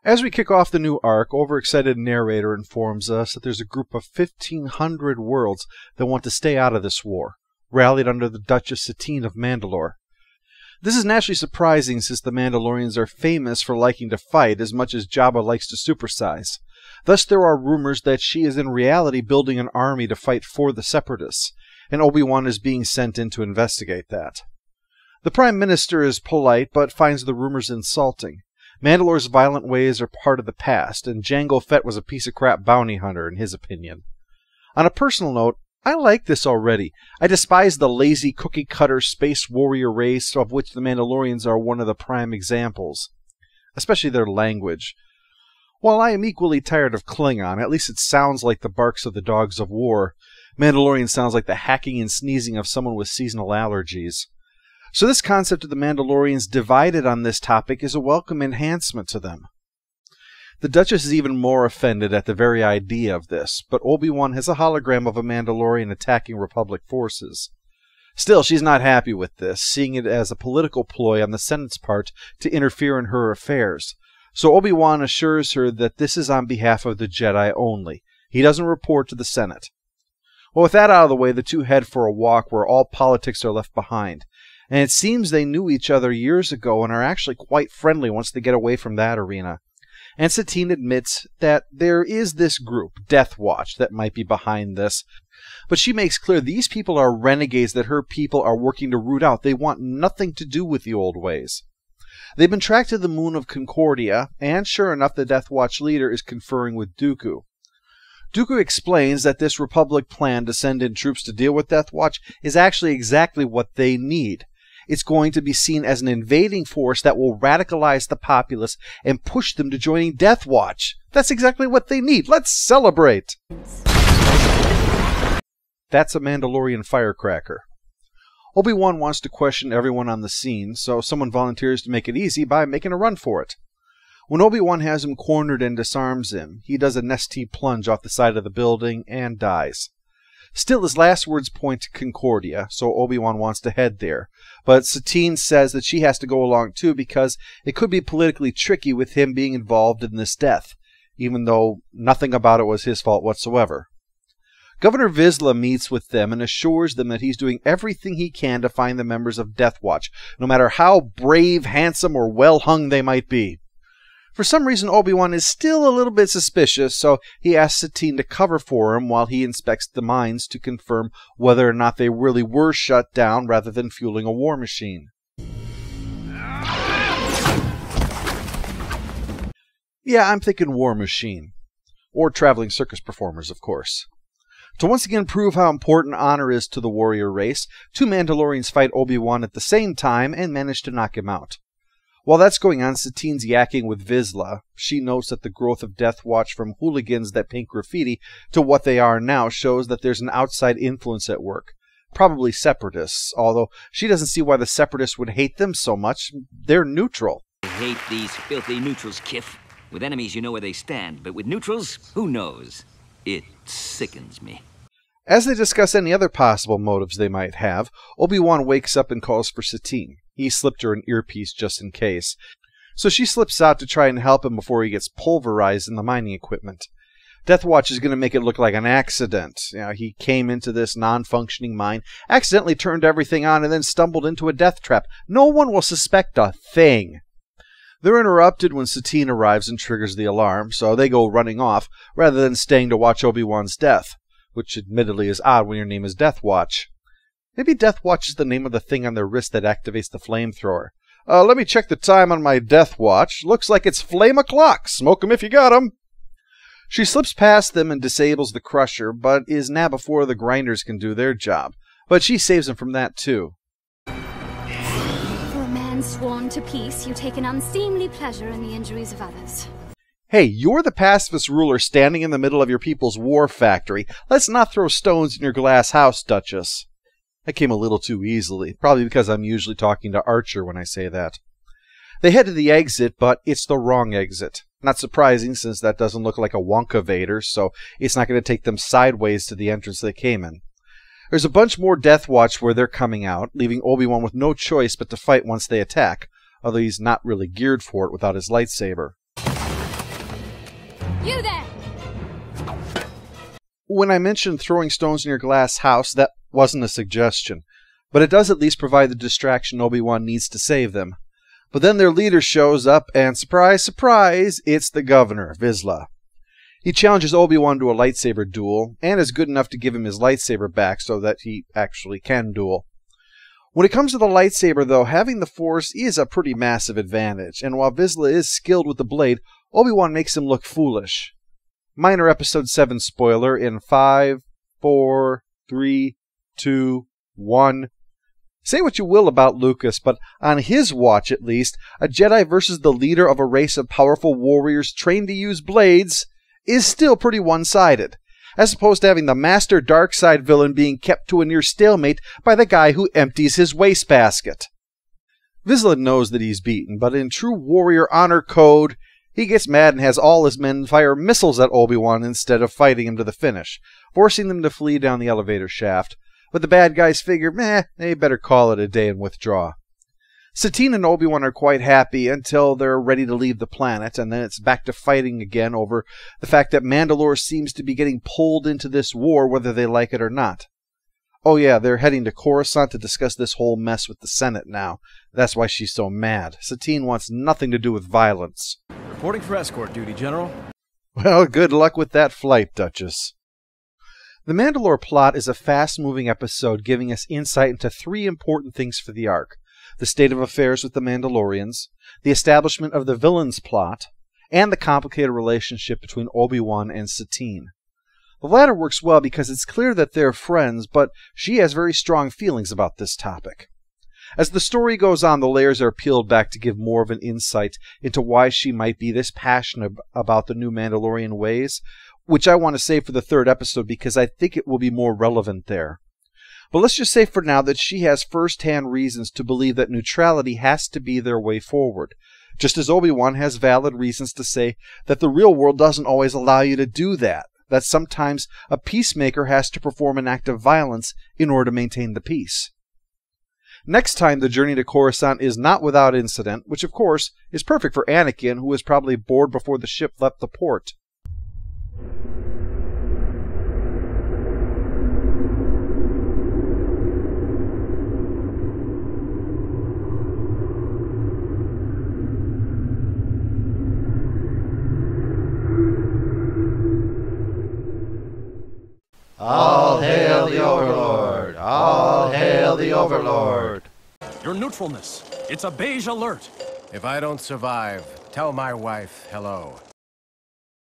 As we kick off the new arc, overexcited narrator informs us that there's a group of 1,500 worlds that want to stay out of this war, rallied under the Duchess of Mandalore. This is naturally surprising since the Mandalorians are famous for liking to fight as much as Jabba likes to supersize. Thus there are rumors that she is in reality building an army to fight for the Separatists, and Obi-Wan is being sent in to investigate that. The Prime Minister is polite but finds the rumors insulting. Mandalore's violent ways are part of the past, and Jango Fett was a piece of crap bounty hunter in his opinion. On a personal note, I like this already. I despise the lazy cookie-cutter space warrior race of which the Mandalorians are one of the prime examples, especially their language. While I am equally tired of Klingon, at least it sounds like the barks of the dogs of war. Mandalorian sounds like the hacking and sneezing of someone with seasonal allergies. So this concept of the Mandalorians divided on this topic is a welcome enhancement to them. The Duchess is even more offended at the very idea of this, but Obi-Wan has a hologram of a Mandalorian attacking Republic forces. Still, she's not happy with this, seeing it as a political ploy on the Senate's part to interfere in her affairs. So Obi-Wan assures her that this is on behalf of the Jedi only. He doesn't report to the Senate. Well, with that out of the way, the two head for a walk where all politics are left behind. And it seems they knew each other years ago and are actually quite friendly once they get away from that arena. And Satine admits that there is this group, Death Watch, that might be behind this. But she makes clear these people are renegades that her people are working to root out. They want nothing to do with the old ways. They've been tracked to the moon of Concordia, and sure enough, the Death Watch leader is conferring with Dooku. Dooku explains that this Republic plan to send in troops to deal with Death Watch is actually exactly what they need. It's going to be seen as an invading force that will radicalize the populace and push them to joining Death Watch. That's exactly what they need. Let's celebrate! That's a Mandalorian firecracker. Obi-Wan wants to question everyone on the scene, so someone volunteers to make it easy by making a run for it. When Obi-Wan has him cornered and disarms him, he does a Nestea plunge off the side of the building and dies. Still, his last words point to Concordia, so Obi-Wan wants to head there. But Satine says that she has to go along too because it could be politically tricky with him being involved in this death, even though nothing about it was his fault whatsoever. Governor Vizsla meets with them and assures them that he's doing everything he can to find the members of Death Watch, no matter how brave, handsome, or well-hung they might be. For some reason, Obi-Wan is still a little bit suspicious, so he asks Satine to cover for him while he inspects the mines to confirm whether or not they really were shut down rather than fueling a war machine. Yeah, I'm thinking war machine. Or traveling circus performers, of course. To once again prove how important honor is to the warrior race, two Mandalorians fight Obi-Wan at the same time and manage to knock him out. While that's going on, Satine's yakking with Vizsla. She notes that the growth of Death Watch from hooligans that paint graffiti to what they are now shows that there's an outside influence at work. Probably separatists, although she doesn't see why the separatists would hate them so much. They're neutral. I hate these filthy neutrals, Kif. With enemies you know where they stand, but with neutrals, who knows? It sickens me. As they discuss any other possible motives they might have, Obi-Wan wakes up and calls for Satine. He slipped her an earpiece just in case. So she slips out to try and help him before he gets pulverized in the mining equipment. Death Watch is going to make it look like an accident. He came into this non-functioning mine, accidentally turned everything on, and then stumbled into a death trap. No one will suspect a thing. They're interrupted when Satine arrives and triggers the alarm, so they go running off, rather than staying to watch Obi-Wan's death, which admittedly is odd when your name is Death Watch. Maybe Death Watch is the name of the thing on their wrist that activates the flamethrower. Let me check the time on my Death Watch. Looks like it's flame o'clock. Smoke 'em if you got 'em. She slips past them and disables the crusher, but is now before the grinders can do their job. But she saves him from that too. For a man sworn to peace, you take an unseemly pleasure in the injuries of others. Hey, you're the pacifist ruler standing in the middle of your people's war factory. Let's not throw stones in your glass house, Duchess. I came a little too easily, probably because I'm usually talking to Archer when I say that. They head to the exit, but it's the wrong exit. Not surprising, since that doesn't look like a Wonka Vader, so it's not going to take them sideways to the entrance they came in. There's a bunch more Death Watch where they're coming out, leaving Obi-Wan with no choice but to fight once they attack, although he's not really geared for it without his lightsaber. You there! When I mentioned throwing stones in your glass house, that wasn't a suggestion, but it does at least provide the distraction Obi-Wan needs to save them. But then their leader shows up, and surprise, surprise, it's the governor, Vizsla. He challenges Obi-Wan to a lightsaber duel, and is good enough to give him his lightsaber back so that he actually can duel. When it comes to the lightsaber, though, having the Force is a pretty massive advantage, and while Vizsla is skilled with the blade, Obi-Wan makes him look foolish. Minor Episode 7 spoiler in 5, 4, 3, 2, 1. Say what you will about Lucas, but on his watch at least, a Jedi versus the leader of a race of powerful warriors trained to use blades is still pretty one-sided, as opposed to having the master dark side villain being kept to a near stalemate by the guy who empties his wastebasket. Vizsla knows that he's beaten, but in true warrior honor code, he gets mad and has all his men fire missiles at Obi-Wan instead of fighting him to the finish, forcing them to flee down the elevator shaft. But the bad guys figure, they better call it a day and withdraw. Satine and Obi-Wan are quite happy until they're ready to leave the planet, and then it's back to fighting again over the fact that Mandalore seems to be getting pulled into this war whether they like it or not. Oh yeah, they're heading to Coruscant to discuss this whole mess with the Senate now. That's why she's so mad. Satine wants nothing to do with violence. Reporting for escort duty, General. Well, good luck with that flight, Duchess. The Mandalore plot is a fast-moving episode giving us insight into three important things for the arc: the state of affairs with the Mandalorians, the establishment of the villain's plot, and the complicated relationship between Obi-Wan and Satine. The latter works well because it's clear that they're friends, but she has very strong feelings about this topic. As the story goes on, the layers are peeled back to give more of an insight into why she might be this passionate about the new Mandalorian ways, which I want to save for the third episode because I think it will be more relevant there. But let's just say for now that she has first-hand reasons to believe that neutrality has to be their way forward, just as Obi-Wan has valid reasons to say that the real world doesn't always allow you to do that sometimes a peacemaker has to perform an act of violence in order to maintain the peace. Next time, the journey to Coruscant is not without incident, which of course is perfect for Anakin, who was probably bored before the ship left the port. All hail the Overlord! All hail the Overlord! Your neutralness. It's a beige alert. If I don't survive, tell my wife hello.